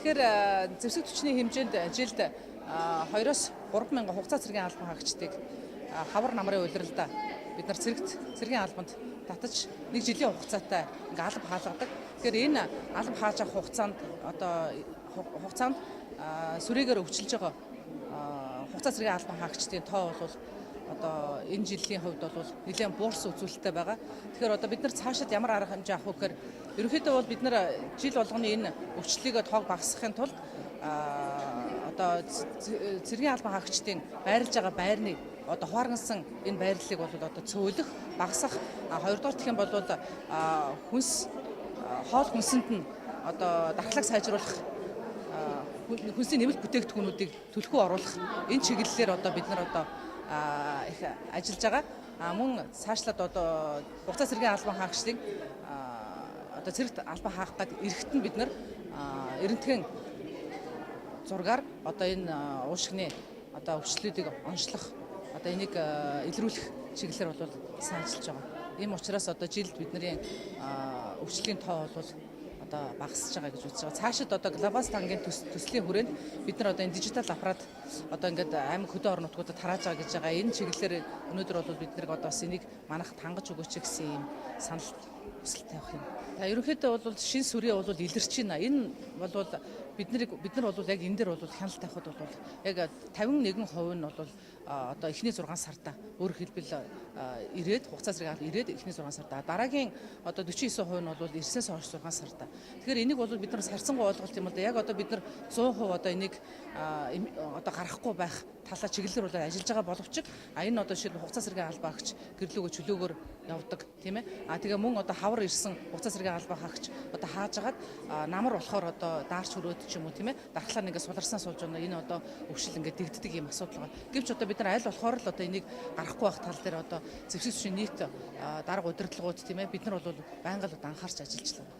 Тэгэхээр зэвсэг түвшний хэмжээнд жилд 2-оос 3 мянган хугацаа цэргийн албан хаагчдыг хавар намрын улиралдаа бид нар цэргийн албанд татаж 1 жилийн хугацаатай ингээ алба хаалгадаг. Тэгэхээр энэ алба хааж авах хугацаанд сүрээгээр өвчлөж байгаа хугацаа цэргийн албан хаагчдын тоо бол энэ жилийн хувьд бол нэлээд буурсан үзүүлэлттэй байгаа. Тэгэхээр бид нар цаашид ямар арга хэмжээ авах вэ гэхээр ерөнхийдөө бол бид нар жил болгоны энэ өвчлөлийг тоог багасгахын тулд цэргийн албан хаагчдын байрлаж байгаа байрны хувааргансан энэ байрлалыг бол цөөлөх, багасгах, хоёрдугаар гэх юм бол хоол хүнсэнд нь дархлааг сайжруулах, хүнсний нэмэлт бүтээгдэхүүнүүдийг түлхүү оруулах энэ чиглэлээр бид нар их ажиллаж байгаа. Мөн цаашлаад хугацаа цэргийн албан хаагчдын цэрэгт албан хаах гээд эрэхт нь бид нар эрентхэн зургаар энэ уушгины өвчлөлүүдийг онцлох энийг илрүүлэх чиглэлээр бол сайн ажиллаж байгаа. Ийм учраас жилд бидний өвчлөлийн тоо бол багасж байгаа гэж үзэж байгаа. Цаашид глобал стангийн төслийн хүрээнд бид нар энэ дижитал аппарат ингээд аймаг хөдөө орон нутгуудад тарааж байгаа гэж байгаа. Энэ чиглэлээр өнөөдөр бол бид нар бас энийг манайх тангаж өгөөч гэсэн юм санал хүсэлтэй авах юм. Ерөнхийдөө бол шин сүрээ бол илэрч байна. Энэ бол бид нар бол яг энэ дээр бол хяналт тавихад бол яг 51% нь бол эхний 6 сарда өөр хэлбэл ирээд хугацаа зэрэг ирээд эхний 6 сарда дараагийн 49% нь бол ирснээс хойш 6 сарда. Тэгэхээр энийг бол бид нар сарцсангүй ойлголт юм л да. Яг бид нар 100% энийг гарахгүй байх талаа чиглэлээр бол ажиллаж байгаа боловч энэ жишээ хугацаа зэрэг албан хаагч гэрлүүгөө чөлөөгөөр явдаг тийм ээ. Тэгээ мөн хавар ирсэн хугацаа зэрэг албан хаагч хаажгаад намар болохоор даарч хөрөөд ч юм уу тийм ээ. Дархлаар ингээд суларснаа суулж байна. Энэ өвшил ингээд дэгддэг юм асуудал байна. Гэвч бид нар аль болохоор л энийг гарахгүй байх тал дээр зэвсэг түвшний нийт дарга удирдлагууд тийм ээ бид нар бол байнга л анхаарч ажиллаж байна.